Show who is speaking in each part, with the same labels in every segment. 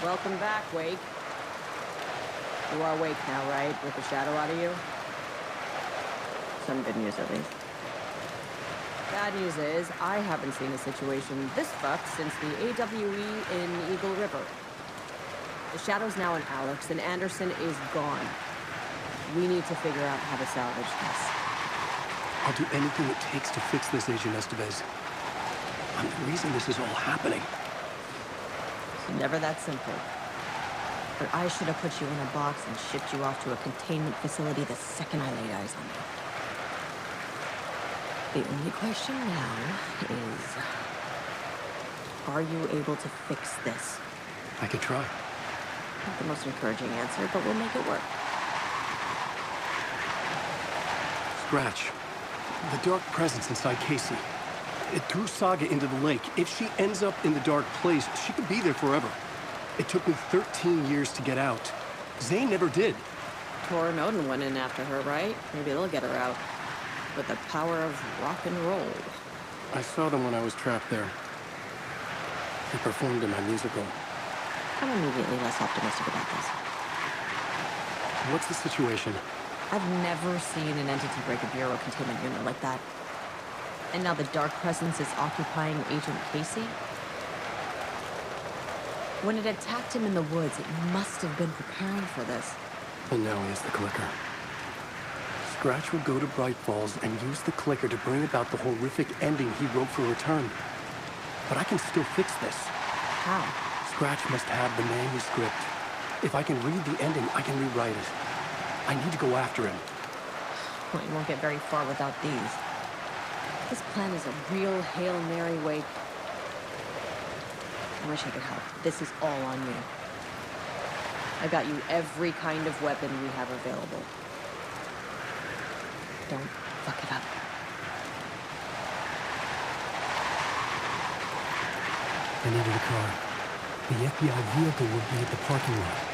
Speaker 1: Welcome back, Wake. You are awake now, right? With the shadow out of you? Some good news, at least. Bad news is, I haven't seen a situation this fucked since the AWE in Eagle River. The shadow's now in Alex, and Anderson is gone. We need to figure out how to salvage this.
Speaker 2: I'll do anything it takes to fix this, Agent Estevez. I'm the reason this is all happening.
Speaker 1: It's never that simple. But I should have put you in a box and shipped you off to a containment facility the second I laid eyes on you. The only question now is, are you able to fix this?
Speaker 2: I could try.
Speaker 1: Not the most encouraging answer, but we'll make it work.
Speaker 2: Scratch. The dark presence inside Casey. It threw Saga into the lake. If she ends up in the dark place, she could be there forever. It took me 13 years to get out. Zane never did.
Speaker 1: Tor and Odin went in after her, right? Maybe they'll get her out. With the power of rock and roll.
Speaker 2: I saw them when I was trapped there. They performed in my musical.
Speaker 1: I'm immediately less optimistic about this.
Speaker 2: What's the situation?
Speaker 1: I've never seen an entity break a bureau containment unit like that. And now the dark presence is occupying Agent Casey? When it attacked him in the woods, it must have been preparing for this.
Speaker 2: And now he has the clicker. Scratch will go to Bright Falls and use the clicker to bring about the horrific ending he wrote for Return. But I can still fix this.
Speaker 1: How?
Speaker 2: Scratch must have the manuscript. If I can read the ending, I can rewrite it. I need to go after him.
Speaker 1: Well, you won't get very far without these. This plan is a real Hail Mary, Wake. I wish I could help. This is all on you. I got you every kind of weapon we have available. Don't fuck it up.
Speaker 2: I needed a car. The FBI vehicle will be at the parking lot.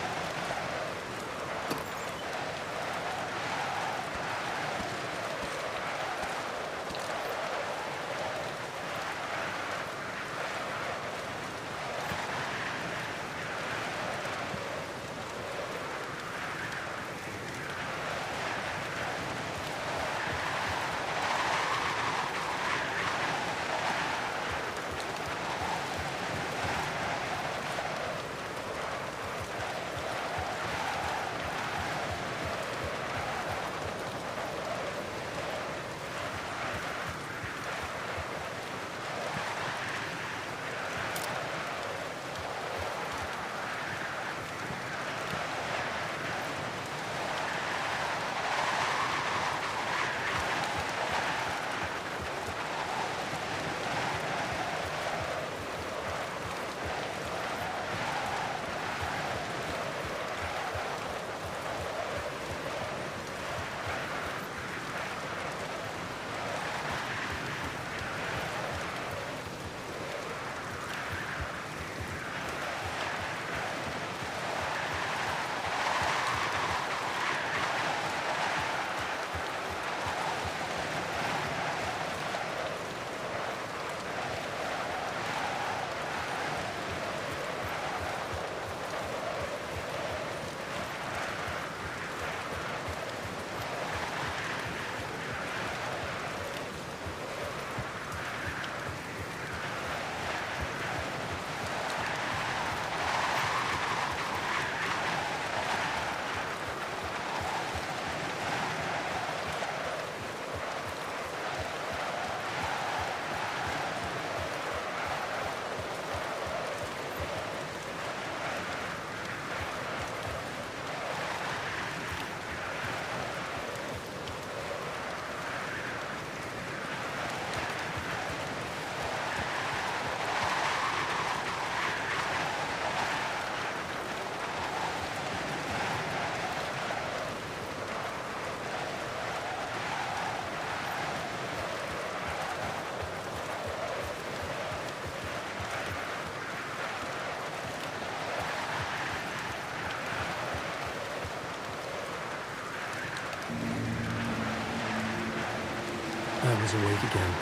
Speaker 2: I was awake again,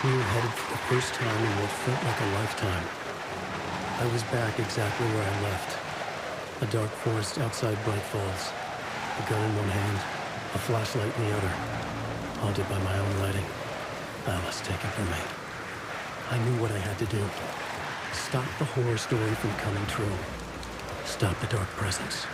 Speaker 2: clear-headed for the first time in what felt like a lifetime. I was back exactly where I left. A dark forest outside Bright Falls. A gun in one hand, a flashlight in the other. Haunted by my own lighting. Alice taken from me. I knew what I had to do. Stop the horror story from coming true. Stop the dark presence.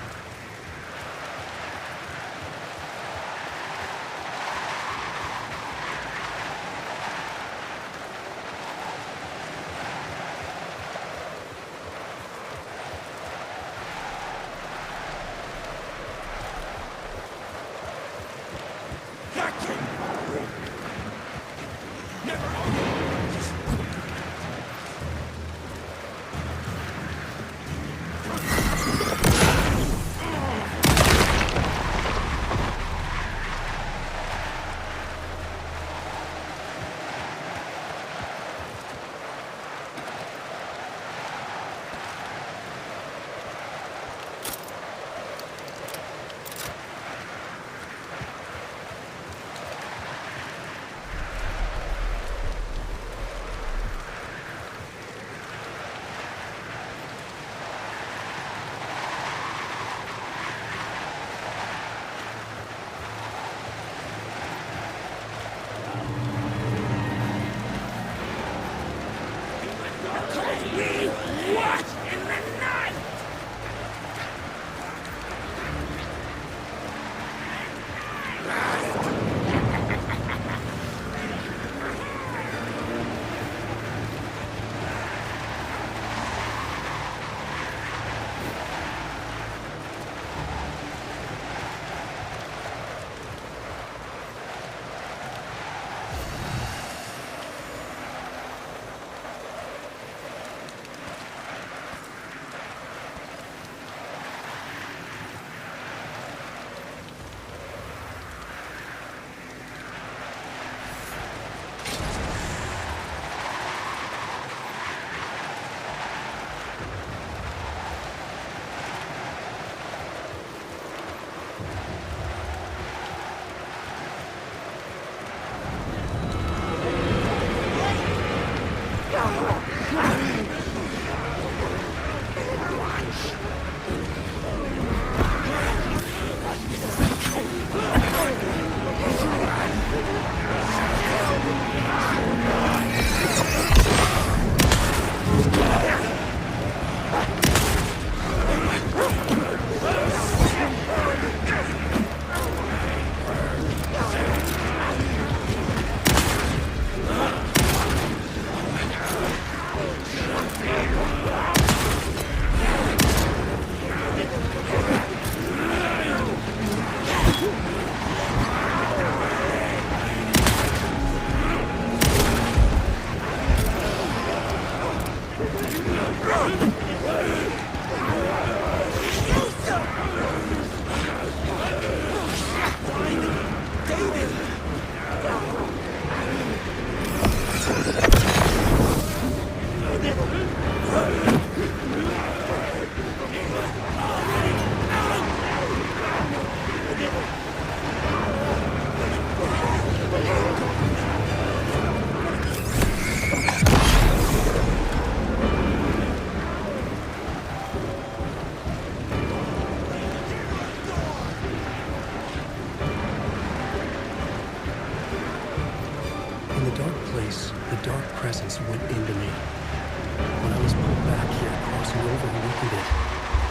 Speaker 2: Presence went into me. When I was pulled back here, crossing over and weakened it,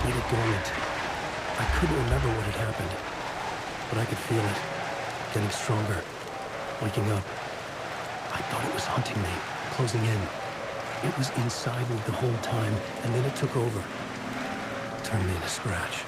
Speaker 2: made it dormant. I couldn't remember what had happened, but I could feel it, getting stronger, waking up. I thought it was hunting me, closing in. It was inside me the whole time, and then it took over. Turned me into scratch.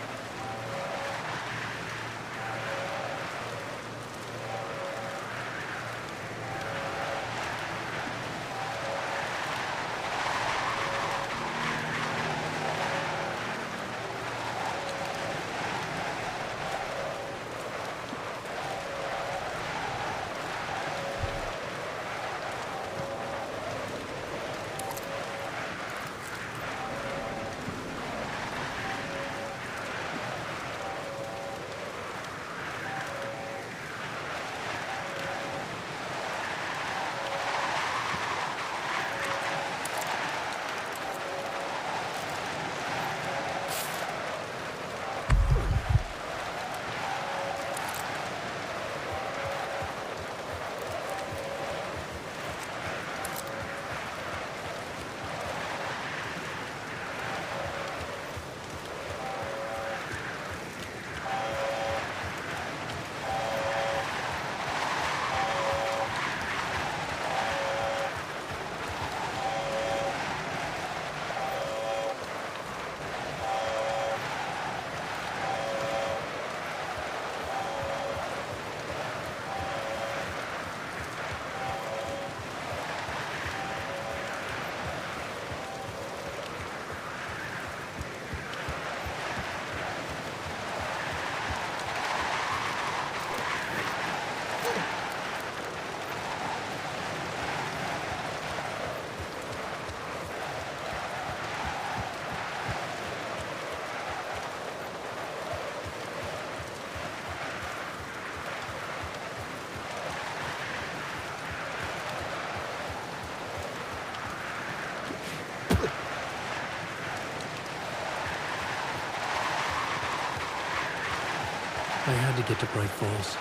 Speaker 2: I had to get to Bright Falls.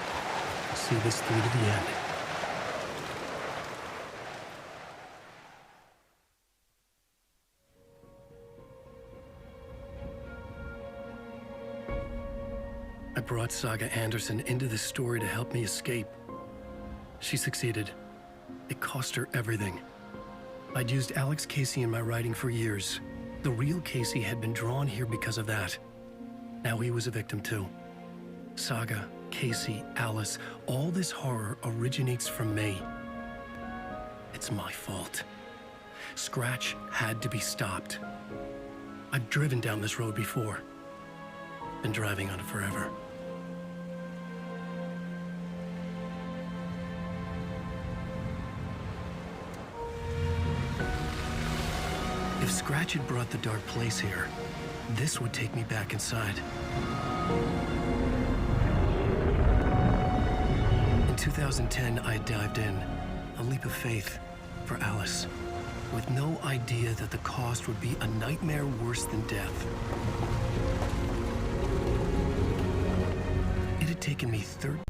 Speaker 2: See this through to the end. I brought Saga Anderson into this story to help me escape. She succeeded. It cost her everything. I'd used Alex Casey in my writing for years. The real Casey had been drawn here because of that. Now he was a victim too. Saga, Casey, Alice, all this horror originates from me. It's my fault. Scratch had to be stopped. I've driven down this road before. Been driving on it forever. If Scratch had brought the dark place here, this would take me back inside. In 2010, I dived in, a leap of faith for Alice, with no idea that the cost would be a nightmare worse than death. It had taken me 13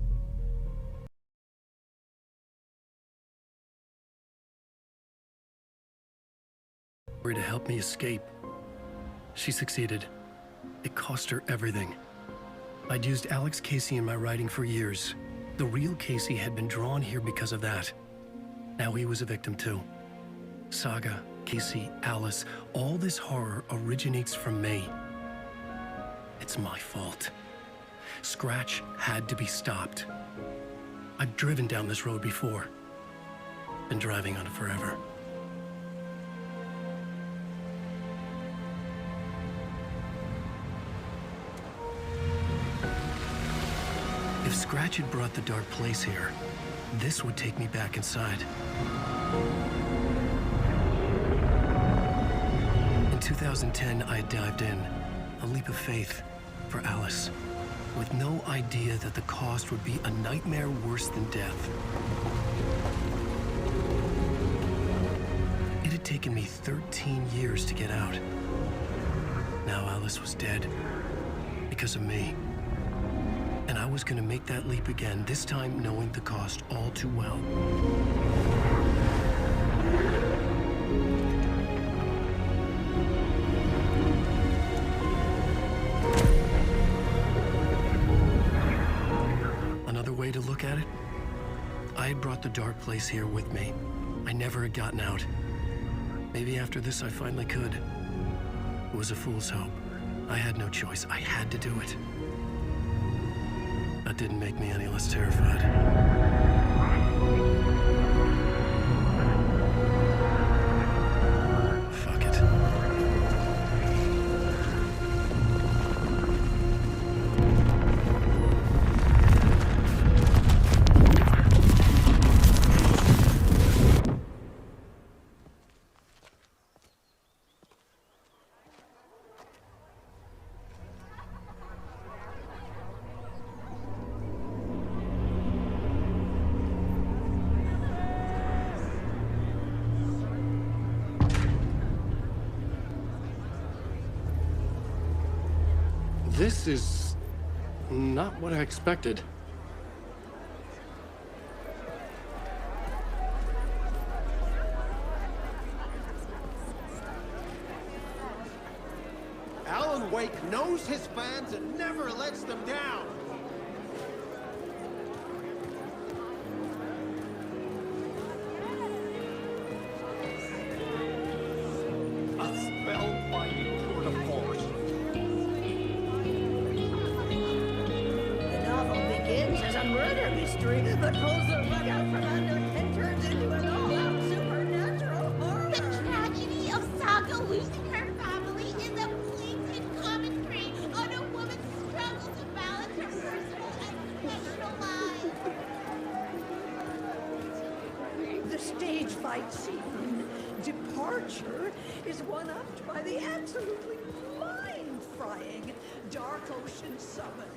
Speaker 2: to help me escape. She succeeded. It cost her everything. I'd used Alex Casey in my writing for years. The real Casey had been drawn here because of that. Now he was a victim too. Saga, Casey, Alice, all this horror originates from me. It's my fault. Scratch had to be stopped. I've driven down this road before. Been driving on it forever. If Scratch had brought the dark place here, this would take me back inside. In 2010, I dived in, a leap of faith for Alice, with no idea that the cost would be a nightmare worse than death. It had taken me 13 years to get out. Now Alice was dead because of me. And I was going to make that leap again, this time knowing the cost all too well. Another way to look at it, I had brought the dark place here with me. I never had gotten out. Maybe after this I finally could. It was a fool's hope. I had no choice. I had to do it. That didn't make me any less terrified. Fuck it. This is not what I expected.
Speaker 3: Alan Wake knows his fans and never lets them down. A spellbinding tour de force.
Speaker 4: As a murder mystery, but pulls the rug out from under and turns into an all-out supernatural horror.
Speaker 5: The tragedy of Saga losing her family is a blatant commentary on a woman's struggle to balance her personal and professional lives.
Speaker 4: The stage fight scene, Departure, is one-upped by the absolutely mind-frying Dark Ocean Summoning.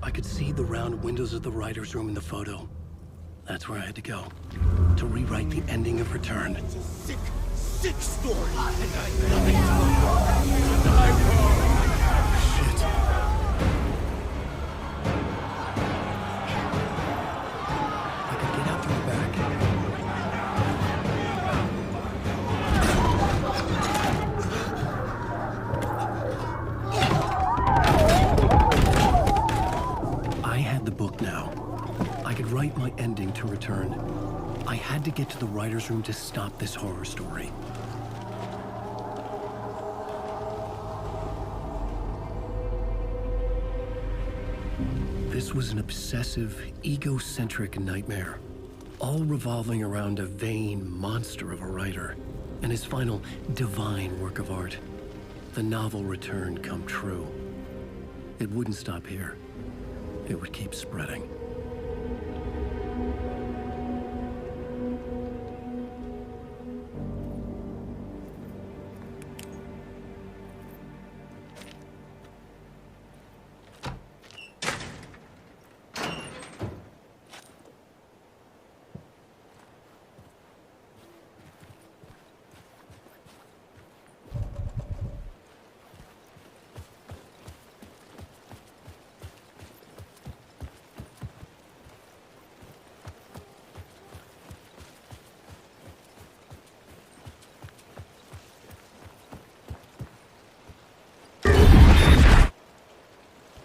Speaker 2: I could see the round windows of the writer's room in the photo. That's where I had to go, to rewrite the ending of Return.
Speaker 3: It's a sick, sick story.
Speaker 2: Shit. I could get out through the back. I had the book now. I could write my ending to Return. I had to get to the writer's room to stop this horror story. This was an obsessive, egocentric nightmare, all revolving around a vain monster of a writer and his final divine work of art, the novel Return come true. It wouldn't stop here. It would keep spreading.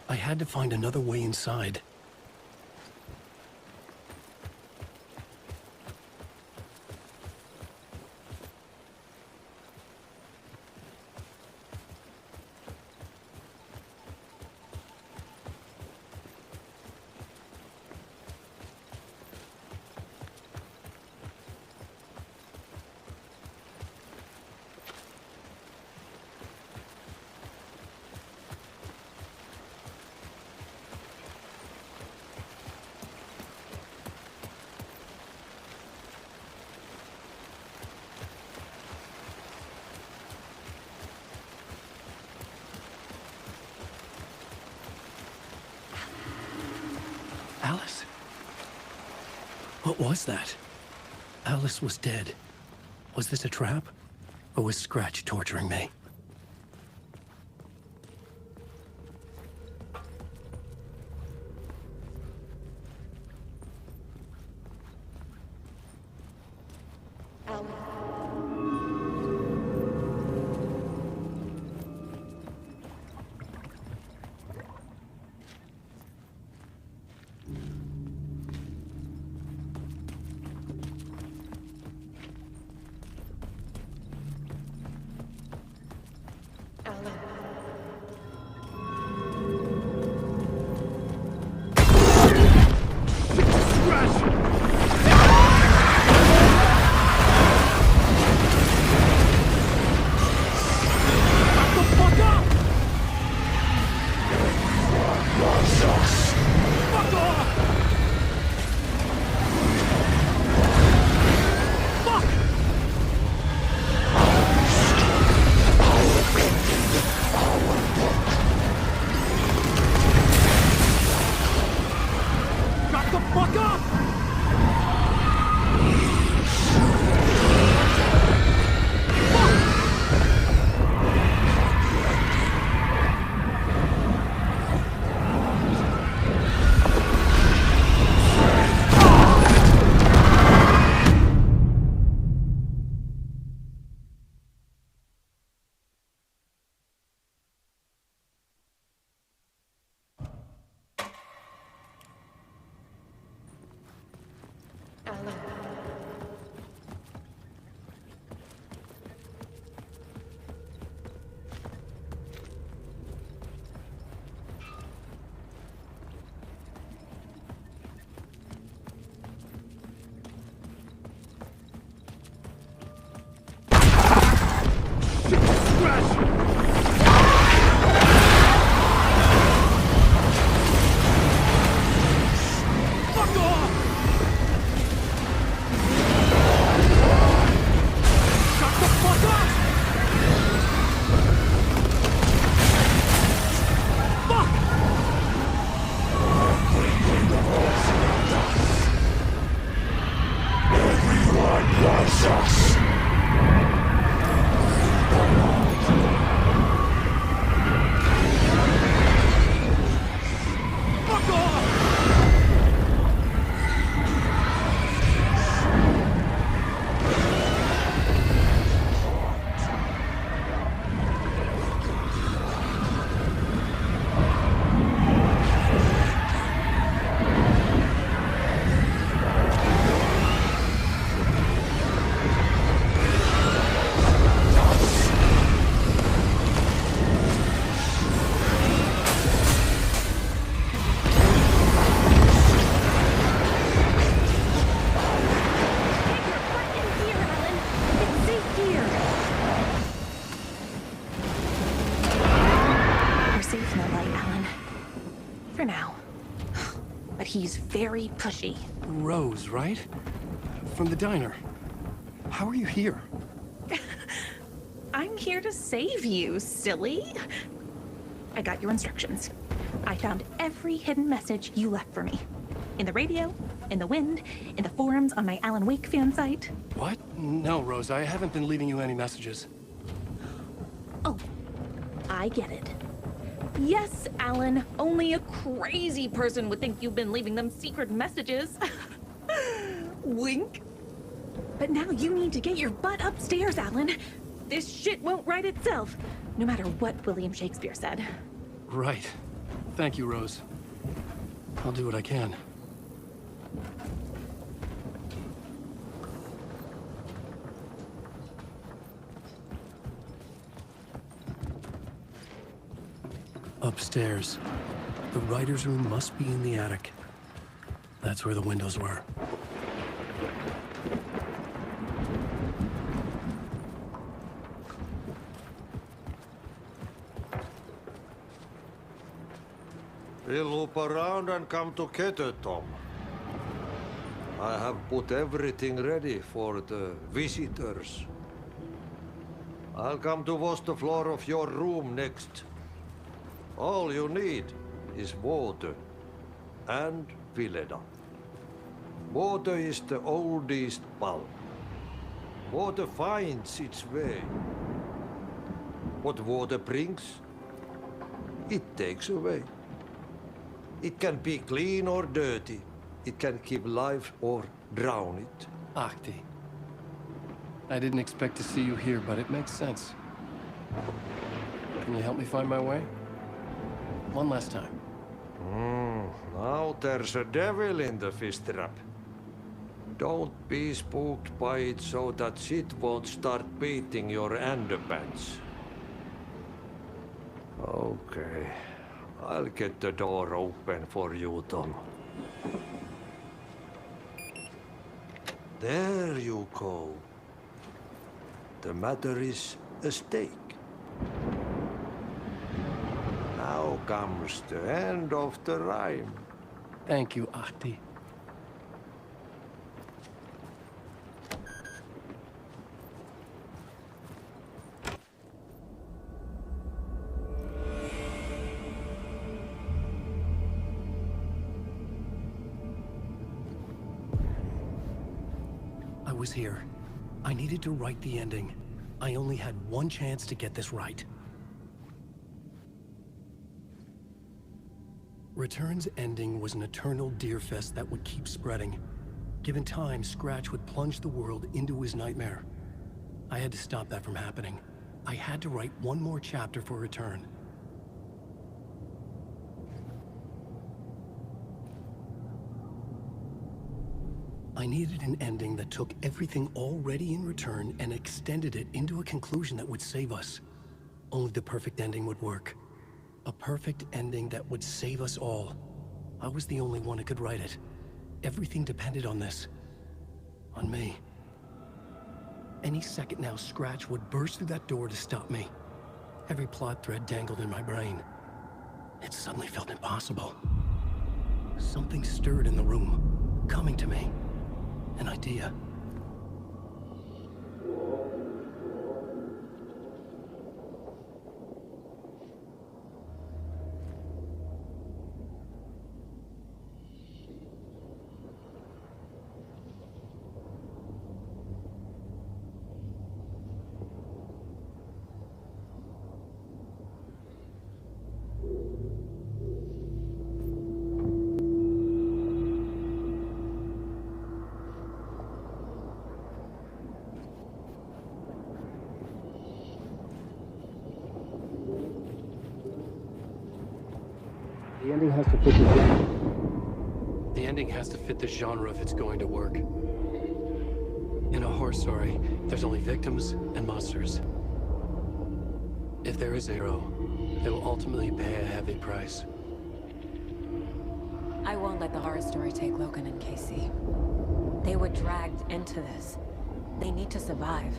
Speaker 2: I had to find another way inside. Alice? What was that? Alice was dead. Was this a trap? Or was Scratch torturing me? Fuck off!
Speaker 6: He's very pushy.
Speaker 2: Rose, right? From the diner. How are you here?
Speaker 6: I'm here to save you, silly. I got your instructions. I found every hidden message you left for me. In the radio, in the wind, in the forums on my Alan Wake fan site.
Speaker 2: What? No, Rose, I haven't been leaving you any messages.
Speaker 6: Oh, I get it. Yes, Alan, only a crazy person would think you've been leaving them secret messages. Wink. But now you need to get your butt upstairs, Alan. This shit won't right itself, no matter what William Shakespeare said.
Speaker 2: Right. Thank you, Rose. I'll do what I can. Upstairs. The writer's room must be in the attic. That's where the windows were.
Speaker 3: We'll loop around and come to Keter, Tom. I have put everything ready for the visitors. I'll come to wash the floor of your room next. All you need is water and Vileda. Water is the oldest bulb. Water finds its way. What water brings, it takes away. It can be clean or dirty. It can keep life or drown it.
Speaker 2: Ahti. I didn't expect to see you here, but it makes sense. Can you help me find my way? One last time.
Speaker 3: Now there's a devil in the fish trap. Don't be spooked by it so that shit won't start beating your underpants. Okay. I'll get the door open for you, Tom. There you go. The matter is a stake. Now comes the end of the rhyme.
Speaker 2: Thank you, Ahti. I was here. I needed to write the ending. I only had one chance to get this right. Return's ending was an eternal deerfest that would keep spreading. Given time, Scratch would plunge the world into his nightmare. I had to stop that from happening. I had to write one more chapter for Return. I needed an ending that took everything already in Return and extended it into a conclusion that would save us. Only the perfect ending would work. A perfect ending that would save us all. I was the only one who could write it. Everything depended on this. On me. Any second now, Scratch would burst through that door to stop me. Every plot thread dangled in my brain. It suddenly felt impossible. Something stirred in the room, coming to me. An idea. The ending has to fit the genre. The ending has to fit the genre if it's going to work. In a horror story, there's only victims and monsters. If there is a hero, they will ultimately pay a heavy price.
Speaker 1: I won't let the horror story take Logan and Casey. They were dragged into this. They need to survive.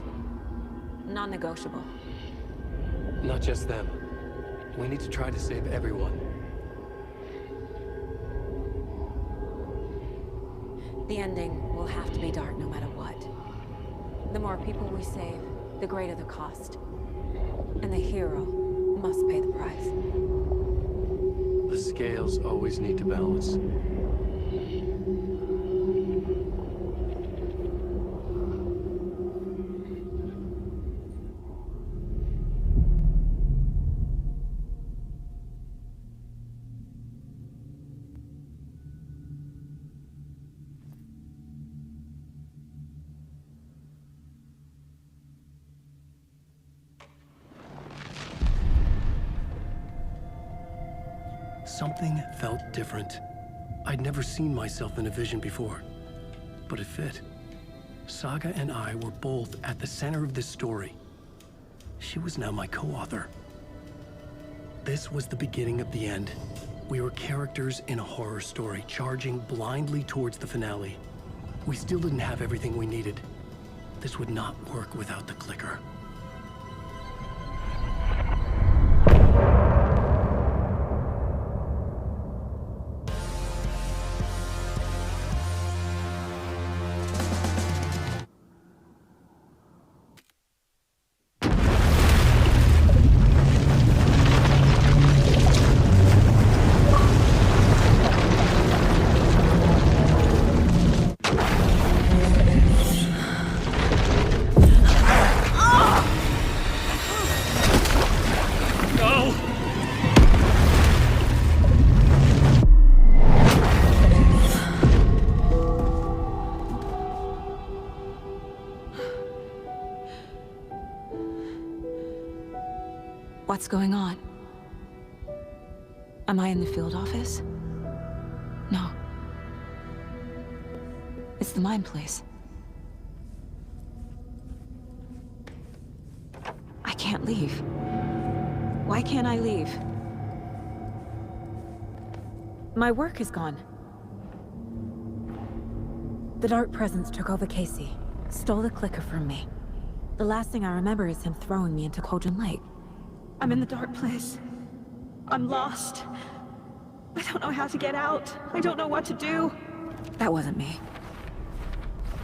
Speaker 1: Non-negotiable.
Speaker 2: Not just them. We need to try to save everyone.
Speaker 1: The ending will have to be dark no matter what. The more people we save, the greater the cost. And the hero must pay the price.
Speaker 2: The scales always need to balance. Something felt different. I'd never seen myself in a vision before, but it fit. Saga and I were both at the center of this story. She was now my co-author. This was the beginning of the end. We were characters in a horror story, charging blindly towards the finale. We still didn't have everything we needed. This would not work without the clicker.
Speaker 1: What's going on? Am I in the field office? No. It's the mine place. I can't leave. Why can't I leave? My work is gone. The dark presence took over Casey, stole the clicker from me. The last thing I remember is him throwing me into Cauldron Lake.
Speaker 6: I'm in the dark place. I'm lost. I don't know how to get out. I don't know what to do.
Speaker 1: That wasn't me.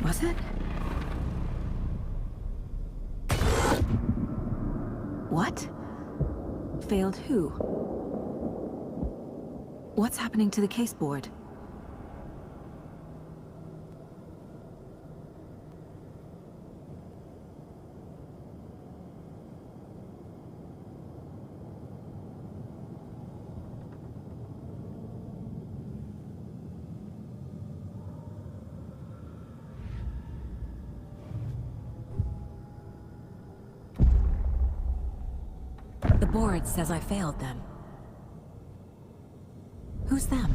Speaker 1: Was it? What? Failed who? What's happening to the case board? The board says I failed them. Who's them?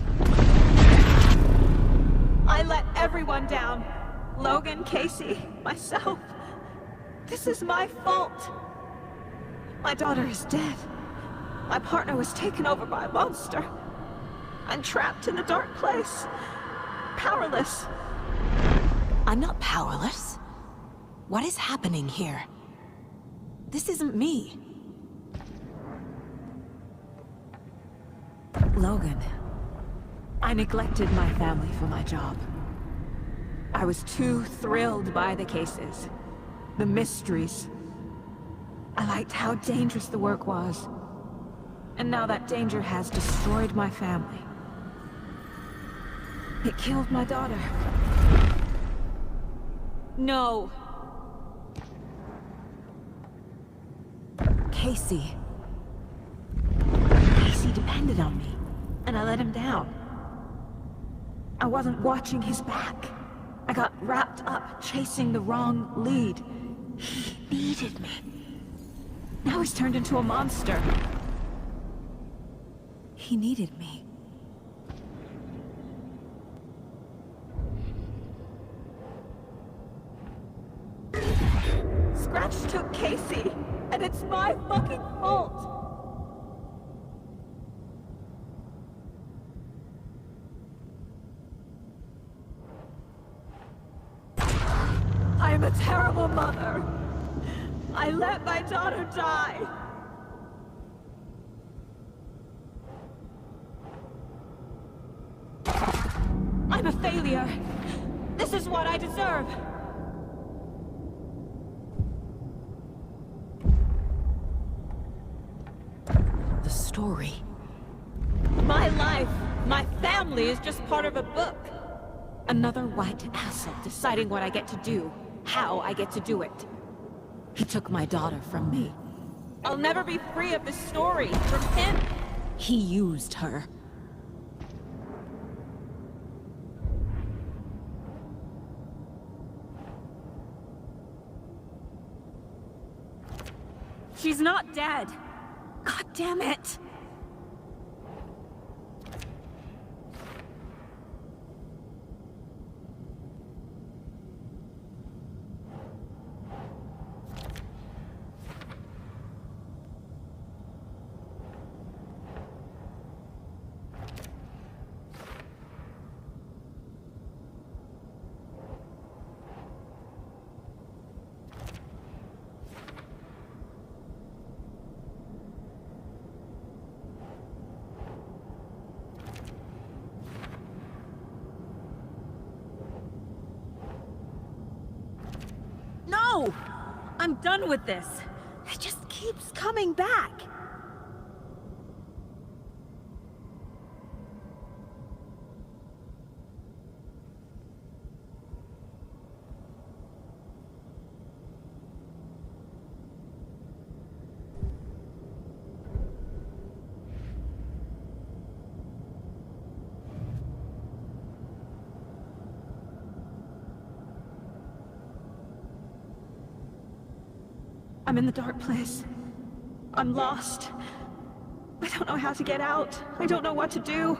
Speaker 6: I let everyone down. Logan, Casey, myself. This is my fault. My daughter is dead. My partner was taken over by a monster. I'm trapped in the dark place. Powerless.
Speaker 1: I'm not powerless. What is happening here? This isn't me. Logan. I neglected my family for my job. I was too thrilled by the cases, the mysteries. I liked how dangerous the work was. And now that danger has destroyed my family. It killed my daughter. No. Casey. Casey depended on me, and I let him down. I wasn't watching his back. I got wrapped up chasing the wrong lead. He needed me. Now he's turned into a monster. He needed me.
Speaker 4: Scratch took Casey, and it's my fucking fault! I am a terrible mother. I let my daughter die. I'm a failure. This is what I deserve. The story. My life, my family is just part of a book. Another white asshole deciding what I get to do, how I get to do it. He took my daughter from me. I'll never be free of this story from him. He used her. She's not dead. God damn it. No! I'm done with this. It just keeps coming back. I'm in the dark place. I'm lost. I don't know how to get out. I don't know what to do.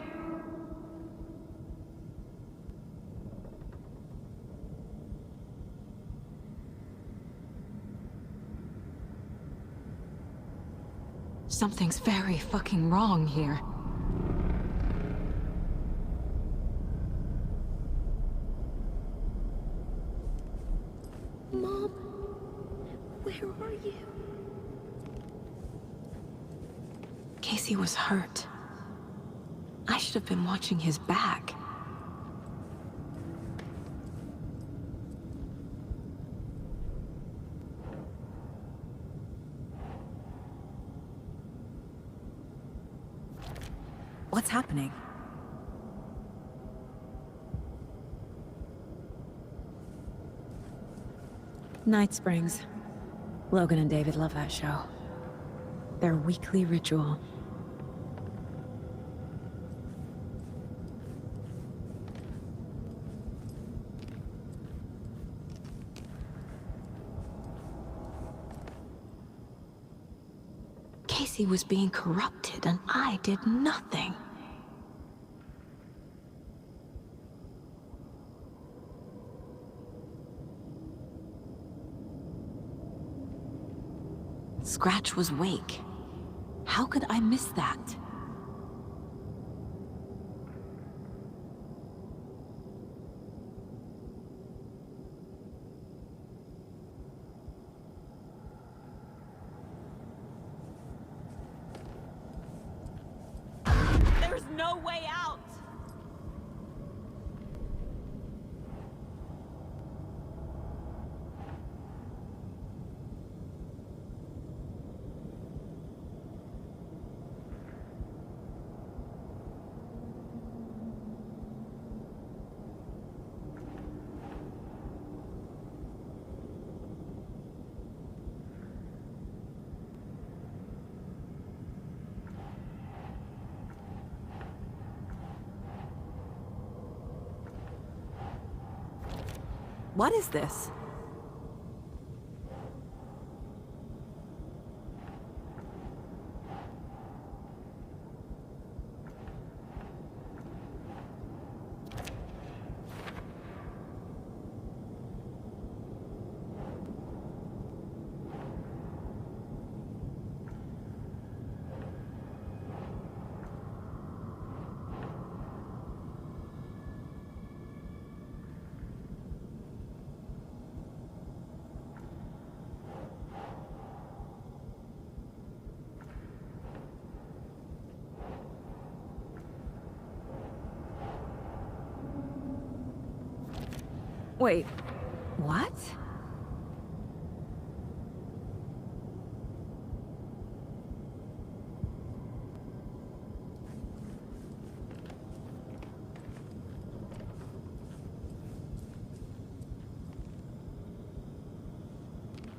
Speaker 7: Something's very fucking wrong here.
Speaker 4: Mom, where are you?
Speaker 7: Casey was hurt. I should have been watching his back.
Speaker 1: What's happening? Night Springs. Logan and David love that show. Their weekly ritual.
Speaker 7: Casey was being corrupted and I did nothing. Scratch was wake. How could I miss that?
Speaker 4: There's no way out!
Speaker 1: What is this?
Speaker 4: Wait, what?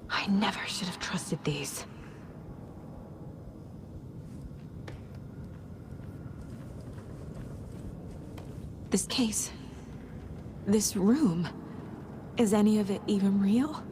Speaker 7: I never should have trusted these. This case, this room, is any of it even real?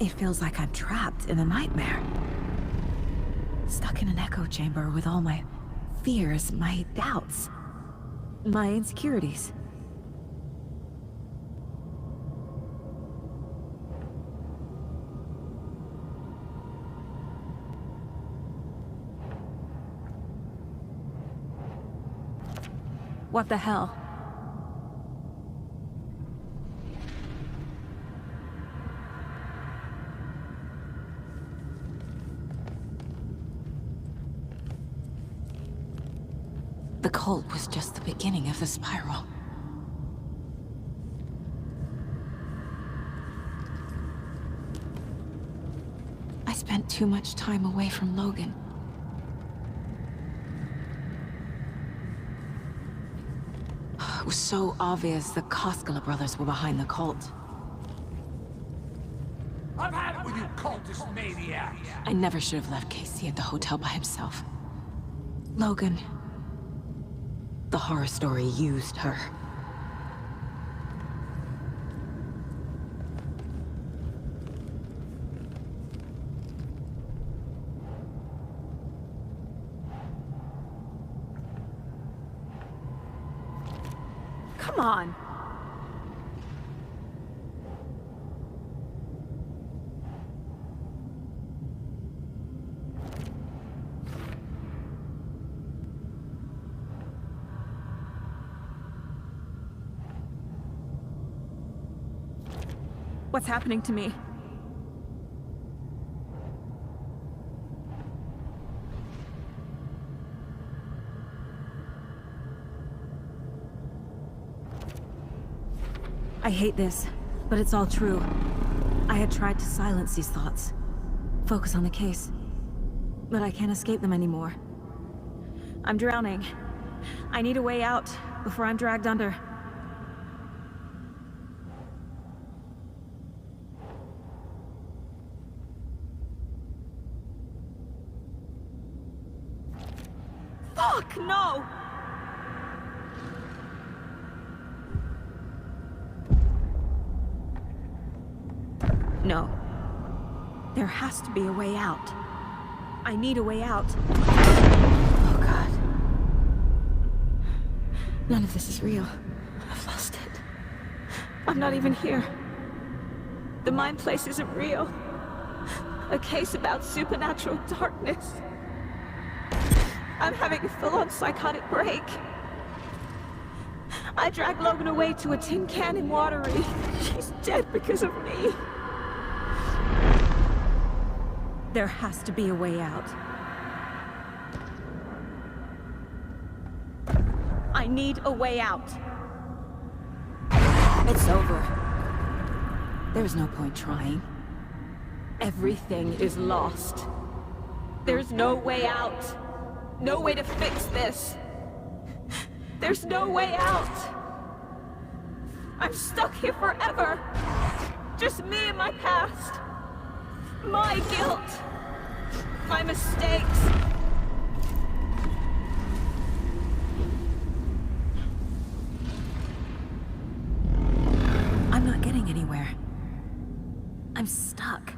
Speaker 4: It feels like I'm trapped in a nightmare. Stuck in an echo chamber with all my fears, my doubts, my insecurities. What the hell?
Speaker 7: The cult was just the beginning of the spiral. I spent too much time away from Logan. It was so obvious the Koskela brothers were behind the cult.
Speaker 8: I've had it with you cultist maniacs!
Speaker 7: I never should have left Casey at the hotel by himself. Logan... the horror story used her.
Speaker 4: Come on! What's happening to me? I hate this, but it's all true. I had tried to silence these thoughts, focus on the case, but I can't escape them anymore. I'm drowning. I need a way out before I'm dragged under. Fuck, no! No. There has to be a way out. I need a way out. Oh, God. None of this is real. I've lost it. I'm not even here. The mind place isn't real. A case about supernatural darkness. I'm having a full-on psychotic break. I dragged Logan away to a tin can in Watery. She's dead because of me. There has to be a way out. I need a way out. It's over. There's no point trying. Everything is lost. There's no way out. No way to fix this. There's no way out. I'm stuck here forever. Just me and my past. My guilt. My mistakes. I'm not getting anywhere. I'm stuck.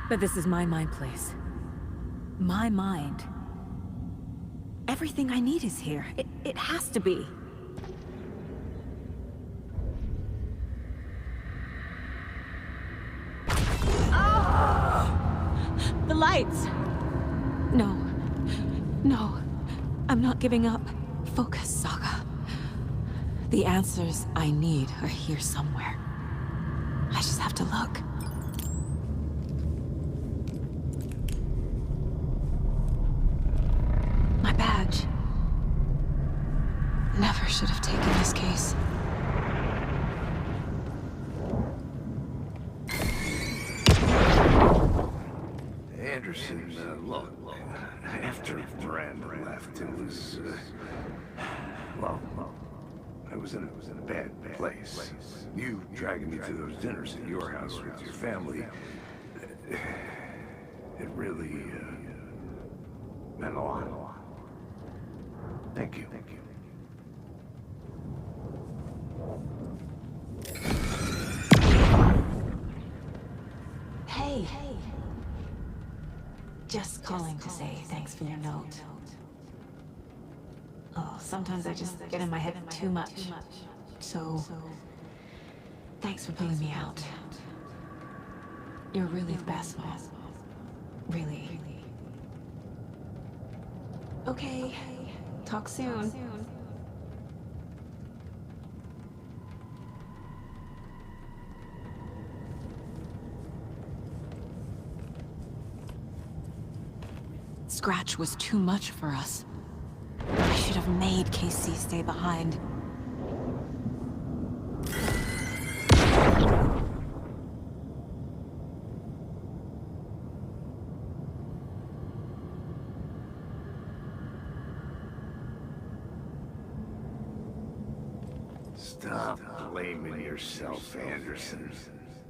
Speaker 4: But this is my mind place. My mind. Everything I need is here. It has to be. The lights! No.
Speaker 7: No, I'm not giving up. Focus, Saga. The answers I need are here somewhere. I just have to look. My badge. Never should have taken this case.
Speaker 8: Anderson, look, after Miranda left, it was, well, I was in a bad place. You dragging me to those dinners at your house with your family, it really, meant a lot. Thank you.
Speaker 7: Hey. Just calling to say thanks for your note. Oh, sometimes I just get in my head too much. So, thanks for pulling me out. You're really the best, Mom. Really. Okay, talk soon. Scratch was too much for us. I should have made Casey stay behind.
Speaker 8: Stop blaming yourself, Anderson.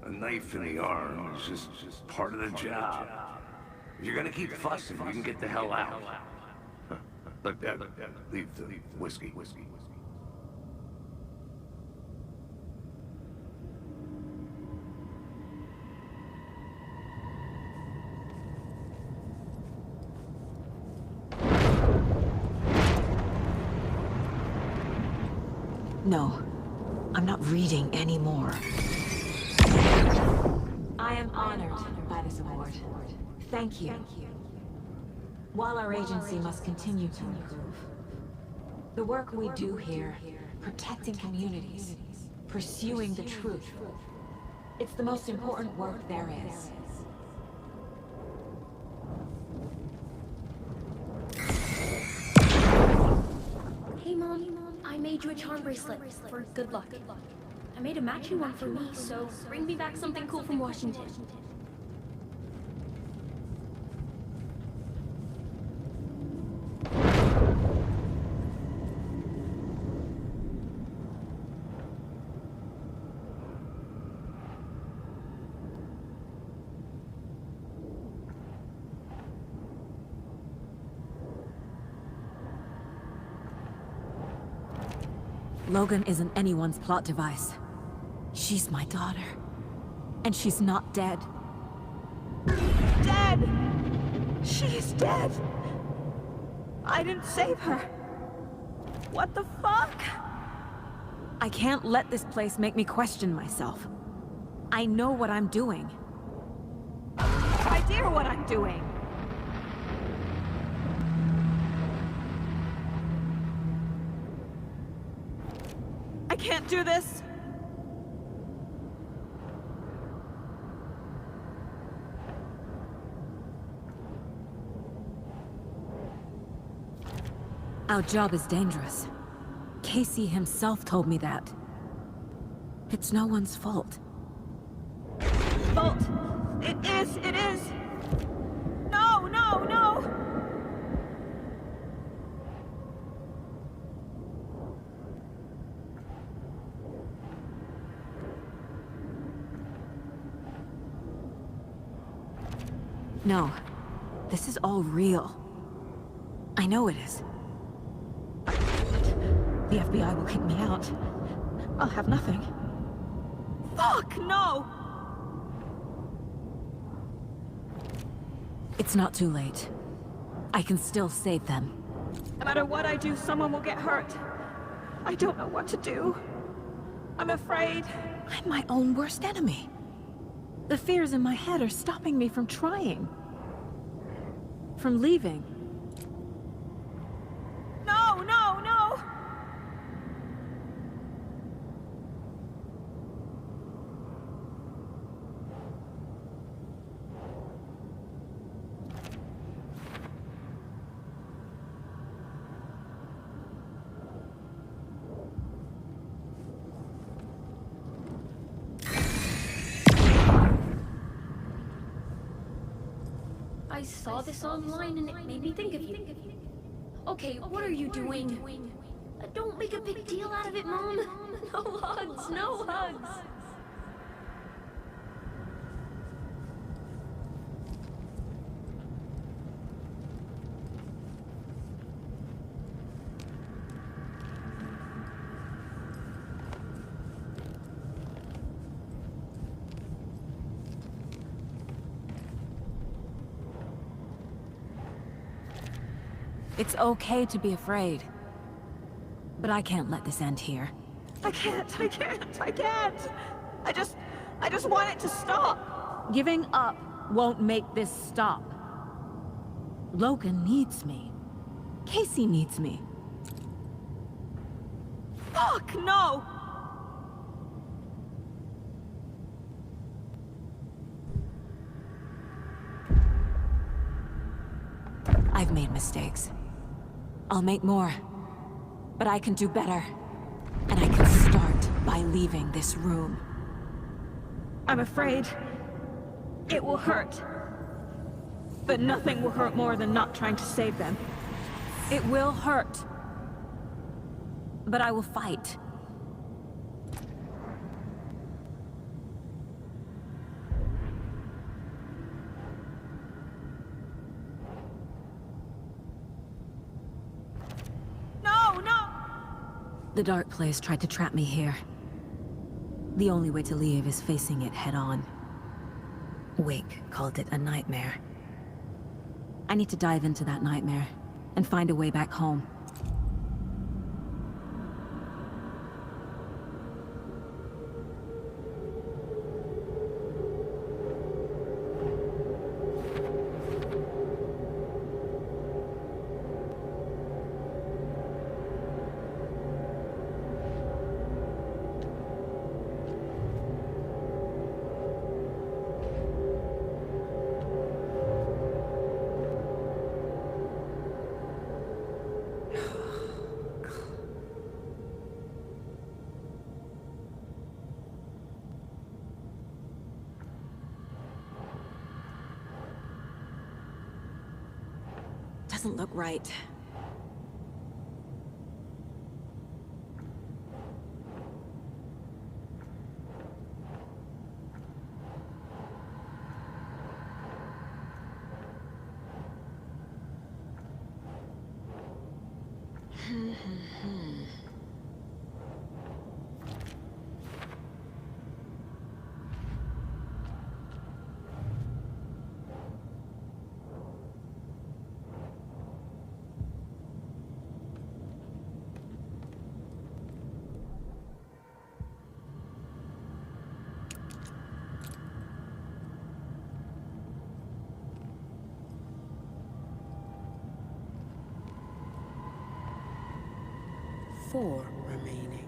Speaker 8: A knife in the arm is just part of the job. If you're gonna keep fussing, you can get the hell out. Look, leave the whiskey.
Speaker 7: No, I'm not reading anymore. I am honored by this award. Thank you. While our agency must continue to improve, the work we do here, protecting communities, pursuing the truth, it's the most important work there is.
Speaker 9: Hey Mom, I made you a charm bracelet for good luck. I made a matching one for me, so bring me back something cool from Washington.
Speaker 7: Logan isn't anyone's plot device. She's my daughter. And she's not dead.
Speaker 4: Dead! She's dead! I didn't save her. What the fuck?
Speaker 7: I can't let this place make me question myself. I know what I'm doing.
Speaker 4: No idea what I'm doing. I can't do this.
Speaker 7: Our job is dangerous. Casey himself told me that. It's no one's fault.
Speaker 4: Fault. It is. No.
Speaker 7: No. This is all real. I know it is. The FBI will kick me out. I'll have nothing.
Speaker 4: Fuck, no!
Speaker 7: It's not too late. I can still save them.
Speaker 4: No matter what I do, someone will get hurt. I don't know what to do. I'm afraid.
Speaker 7: I'm my own worst enemy. The fears in my head are stopping me from trying. From leaving.
Speaker 9: I saw this online and it made me think of you. Okay, what are you doing? Don't make a big deal out of it, Mom. No hugs, no hugs.
Speaker 7: It's okay to be afraid. But I can't let this end here.
Speaker 4: I can't. I just want it to stop.
Speaker 7: Giving up won't make this stop. Logan needs me. Casey needs me.
Speaker 4: Fuck, no!
Speaker 7: I've made mistakes. I'll make more. But I can do better. And I can start by leaving this room.
Speaker 4: I'm afraid it will hurt. But nothing will hurt more than not trying to save them.
Speaker 7: It will hurt. But I will fight. The dark place tried to trap me here. The only way to leave is facing it head-on. Wake called it a nightmare. I need to dive into that nightmare and find a way back home. Doesn't look right.
Speaker 10: Four remaining.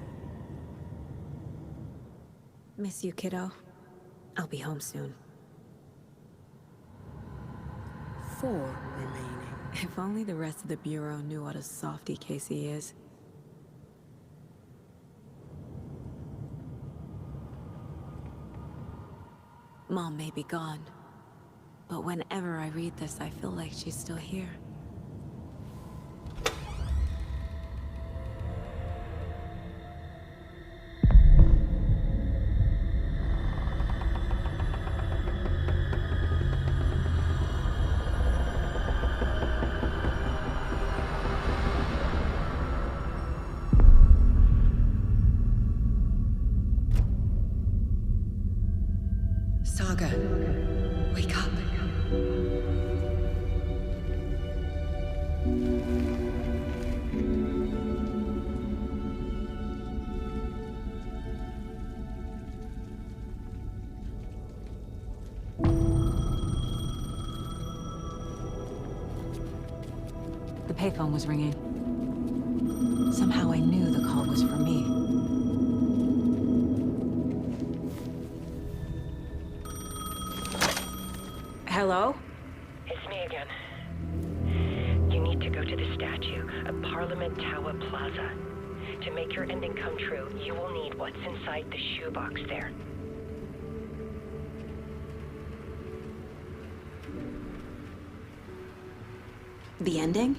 Speaker 7: Miss you, kiddo. I'll be home soon.
Speaker 10: 4 remaining.
Speaker 7: If only the rest of the Bureau knew what a softie Casey is. Mom may be gone, but whenever I read this, I feel like she's still here.
Speaker 10: Saga, wake up.
Speaker 7: The payphone was ringing. Somehow I knew the call was for me. Hello?
Speaker 11: It's me again. You need to go to the statue of Parliament Tower Plaza. To make your ending come true, you will need what's inside the shoebox there.
Speaker 7: The ending?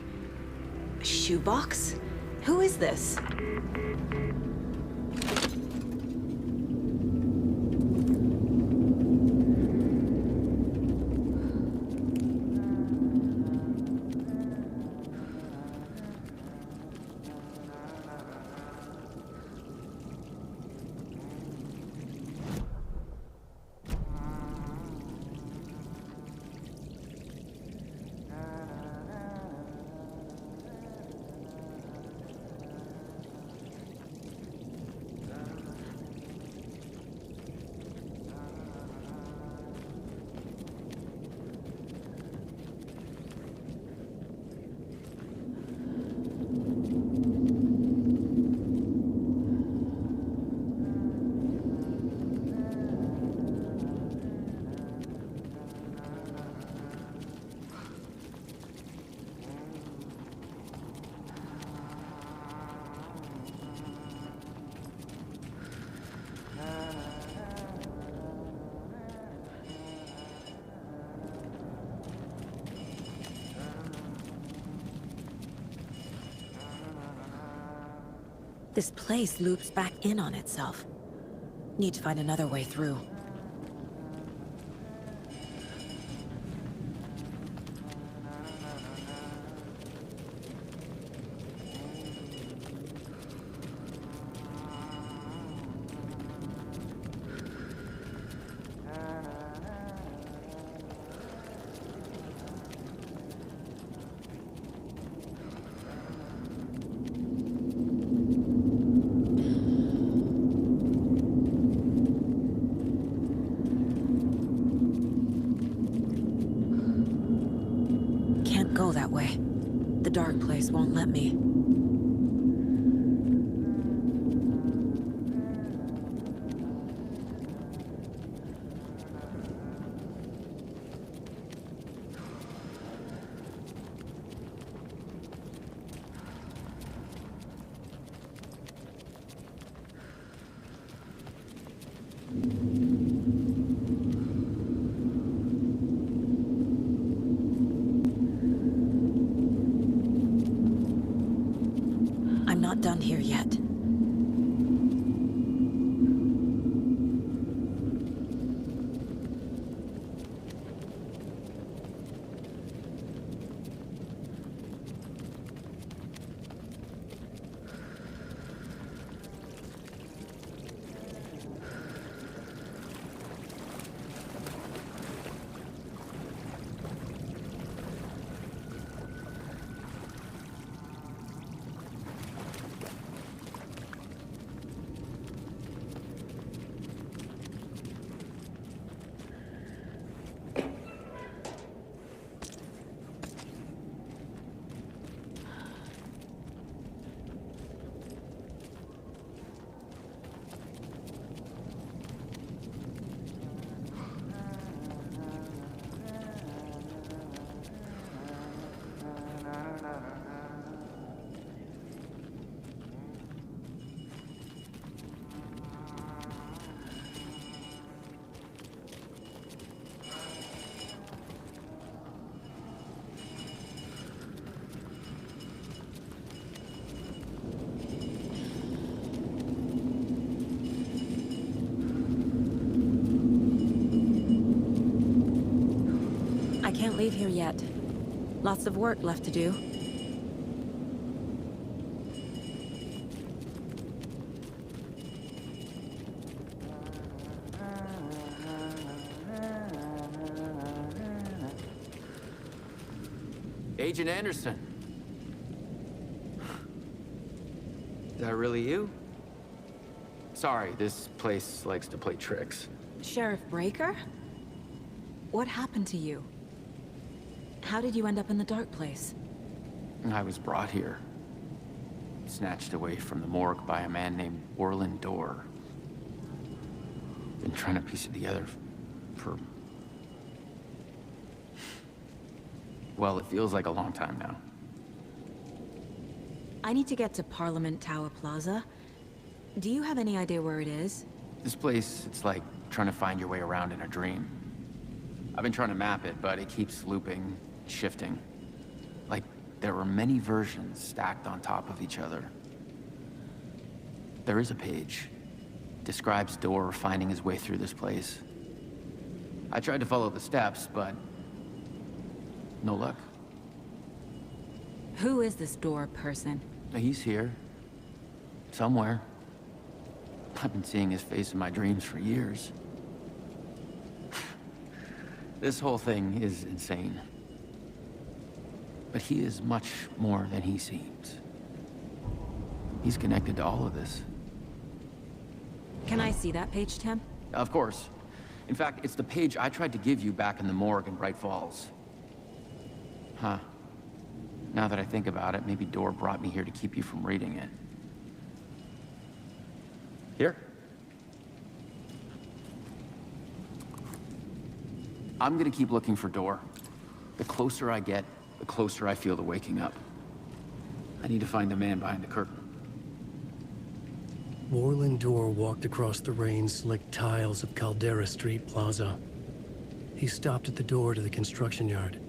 Speaker 7: A shoebox? Who is this? This place loops back in on itself. Need to find another way through. Go that way. The dark place won't let me. I'm not done here yet. I can't leave here yet. Lots of work left to do.
Speaker 12: Agent Anderson. Is that really you? Sorry, this place likes to play tricks.
Speaker 7: Sheriff Breaker? What happened to you? How did you end up in the dark place?
Speaker 12: I was brought here. Snatched away from the morgue by a man named Orland Dorr. Been trying to piece it together for... well, it feels like a long time now.
Speaker 7: I need to get to Parliament Tower Plaza. Do you have any idea where it is?
Speaker 12: This place, it's like trying to find your way around in a dream. I've been trying to map it, but it keeps looping, shifting. Like there were many versions stacked on top of each other. There is a page. Describes Door finding his way through this place. I tried to follow the steps, but no luck.
Speaker 7: Who is this Door person?
Speaker 12: He's here. Somewhere. I've been seeing his face in my dreams for years. This whole thing is insane. But he is much more than he seems. He's connected to all of this.
Speaker 7: Can I see that page, Tim?
Speaker 12: Of course. In fact, it's the page I tried to give you back in the morgue in Bright Falls. Huh. Now that I think about it, maybe Door brought me here to keep you from reading it. Here. I'm gonna keep looking for Door. The closer I get, the closer I feel to waking up. I need to find the man behind the curtain.
Speaker 2: Orlin Door walked across the rain-slicked tiles of Caldera Street Plaza. He stopped at the door to the construction yard.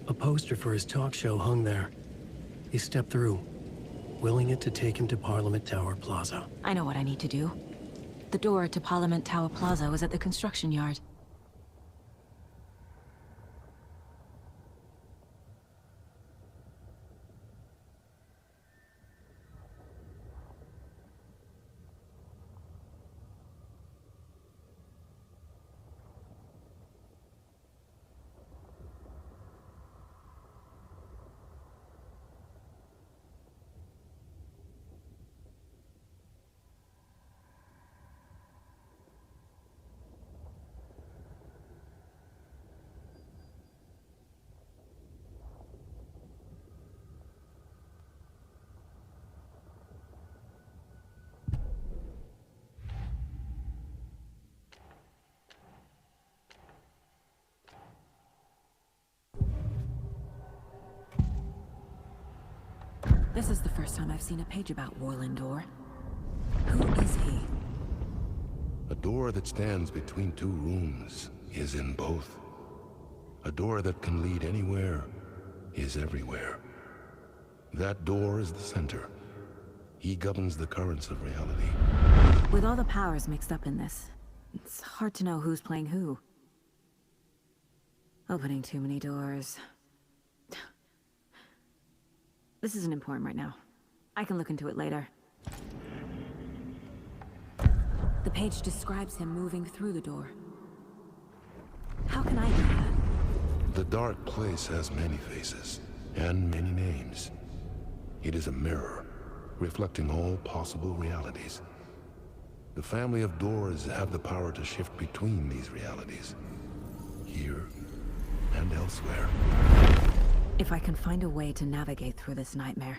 Speaker 2: A poster for his talk show hung there. He stepped through, willing it to take him to Parliament Tower Plaza.
Speaker 7: I know what I need to do. The door to Parliament Tower Plaza was at the construction yard. This is the first time I've seen a page about Orlin Door. Who is he?
Speaker 13: A door that stands between two rooms is in both. A door that can lead anywhere is everywhere. That door is the center. He governs the currents of reality.
Speaker 7: With all the powers mixed up in this, it's hard to know who's playing who. Opening too many doors. This isn't important right now. I can look into it later. The page describes him moving through the door. How can I do that?
Speaker 13: The dark place has many faces, and many names. It is a mirror, reflecting all possible realities. The family of doors have the power to shift between these realities, here and elsewhere.
Speaker 7: If I can find a way to navigate through this nightmare,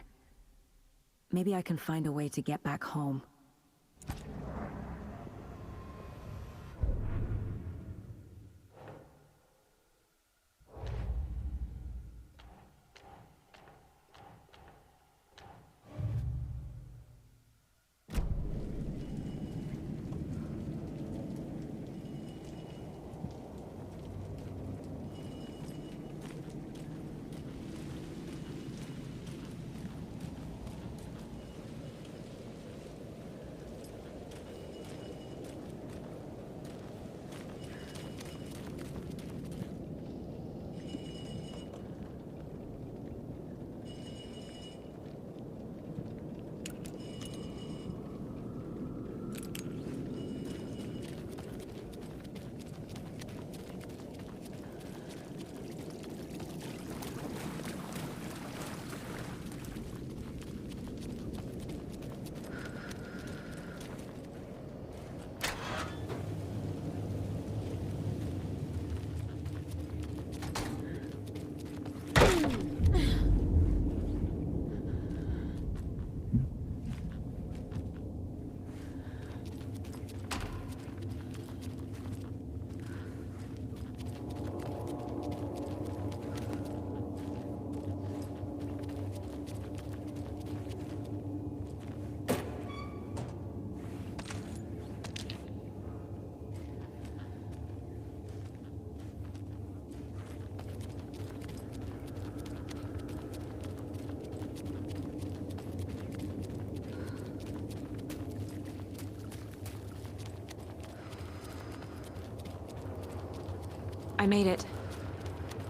Speaker 7: maybe I can find a way to get back home. I made it.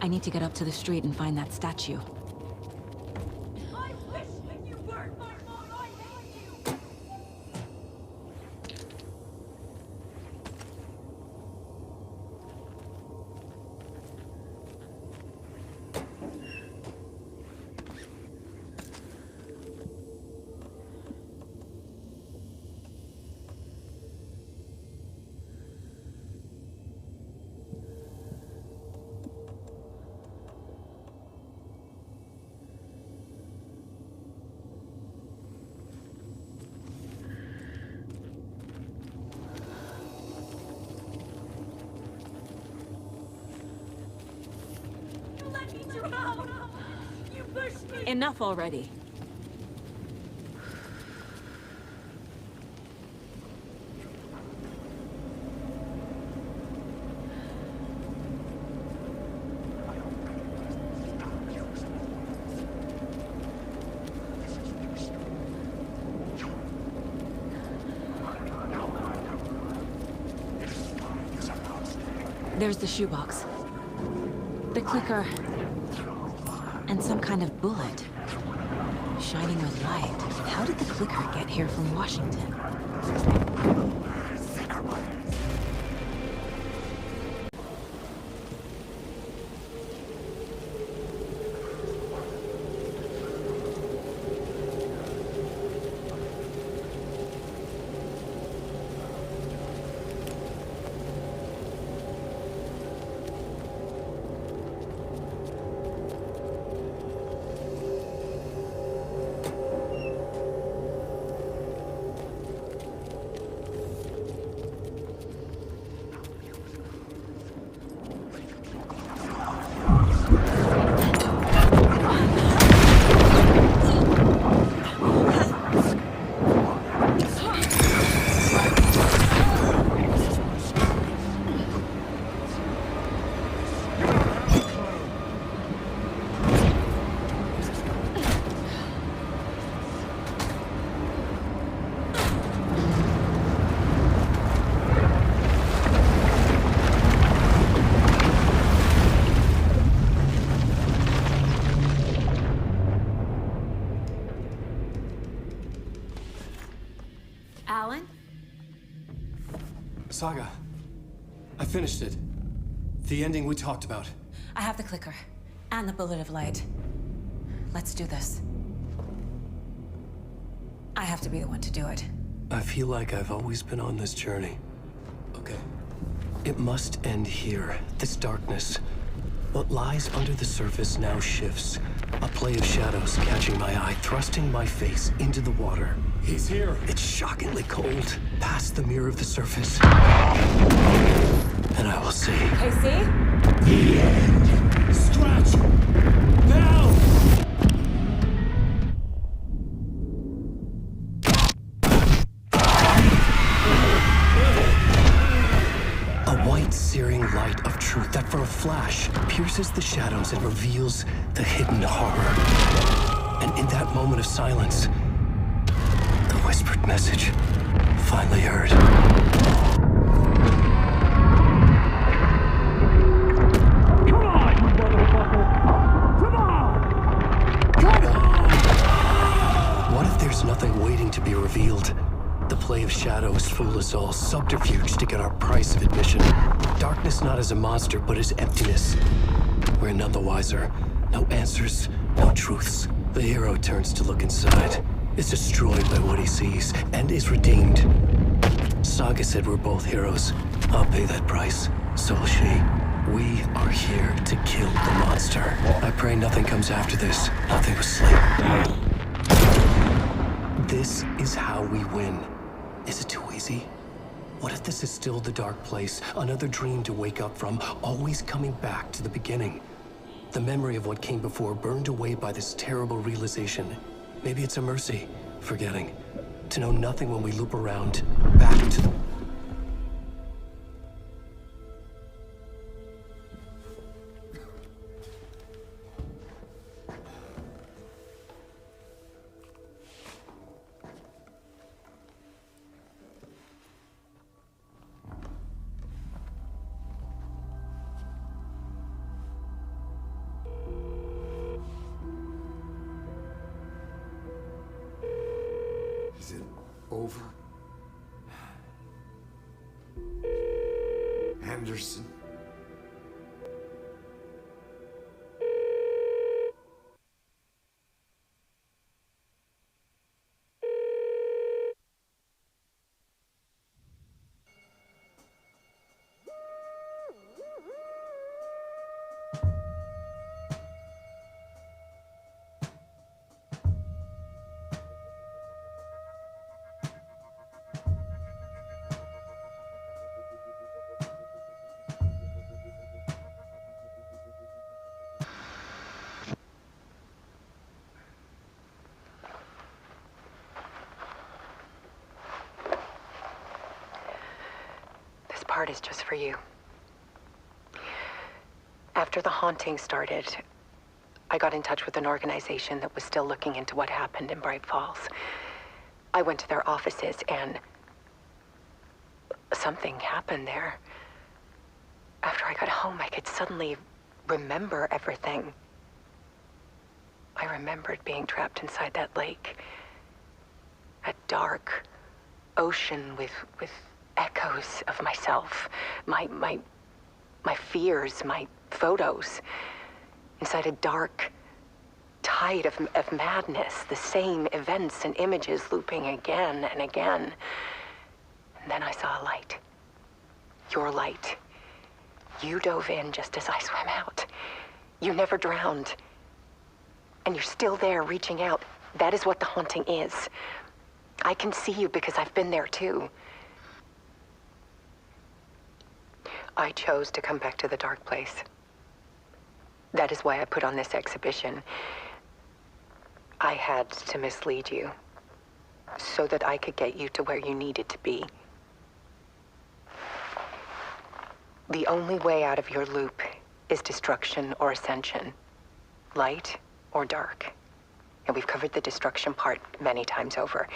Speaker 7: I need to get up to the street and find that statue.
Speaker 9: I wish you weren't my mom. I hate you. Let me drown. You pushed me.
Speaker 7: Enough already. There's the shoebox. The clicker. And some kind of bullet. Shining with light. How did the clicker get here from Washington? Alan?
Speaker 2: Saga, I finished it. The ending we talked about.
Speaker 7: I have the clicker. And the bullet of light. Let's do this. I have to be the one to do it.
Speaker 2: I feel like I've always been on this journey. Okay. It must end here. This darkness. What lies under the surface now shifts. A play of shadows catching my eye, thrusting my face into the water. He's here. It's shockingly cold. Past the mirror of the surface. And I will see.
Speaker 7: Casey?
Speaker 2: The end. Scratch! Now! A white, searing light of truth that for a flash pierces the shadows and reveals the hidden horror. And in that moment of silence, the whispered message finally heard. Come on, you motherfucker! Come on! Come on! What if there's nothing waiting to be revealed? The play of shadows fool us all, subterfuge to get our price of admission. Darkness not as a monster, but as emptiness. We're none the wiser. No answers, no truths. The hero turns to look inside, is destroyed by what he sees, and is redeemed. Saga said we're both heroes. I'll pay that price. So will she. We are here to kill the monster. I pray nothing comes after this. Nothing but sleep. This is how we win. Is it too easy? What if this is still the dark place? Another dream to wake up from, always coming back to the beginning. The memory of what came before burned away by this terrible realization. Maybe it's a mercy, forgetting. To know nothing when we loop around, back to the...
Speaker 14: over. Anderson.
Speaker 11: This part is just for you. After the haunting started, I got in touch with an organization that was still looking into what happened in Bright Falls. I went to their offices and something happened there. After I got home, I could suddenly remember everything. I remembered being trapped inside that lake. A dark ocean with echoes of myself, my fears, my photos, inside a dark tide of madness, the same events and images looping again and again. And then I saw a light. Your light. You dove in just as I swam out. You never drowned. And you're still there reaching out. That is what the haunting is. I can see you because I've been there too. I chose to come back to the dark place. That is why I put on this exhibition. I had to mislead you so that I could get you to where you needed to be. The only way out of your loop is destruction or ascension, light or dark. And we've covered the destruction part many times over.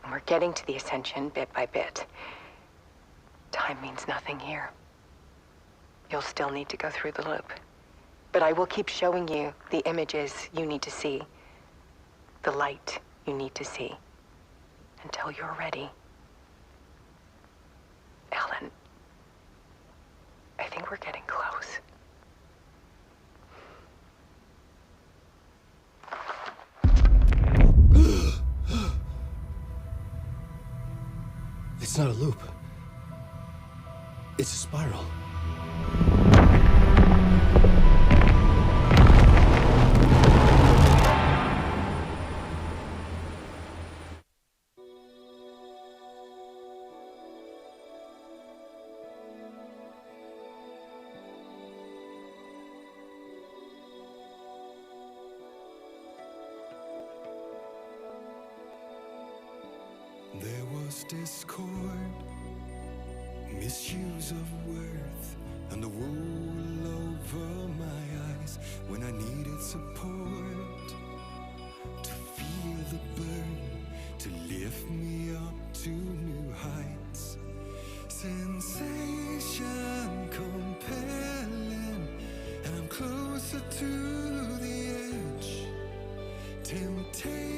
Speaker 11: And we're getting to the ascension bit by bit. Time means nothing here. You'll still need to go through the loop. But I will keep showing you the images you need to see, the light you need to see, until you're ready. Alan, I think we're getting close.
Speaker 2: It's not a loop. It's a spiral.
Speaker 15: There was discord, misuse of worth, and the wool over my eyes when I needed support. To feel the burn, to lift me up to new heights. Sensation compelling, and I'm closer to the edge. Temptation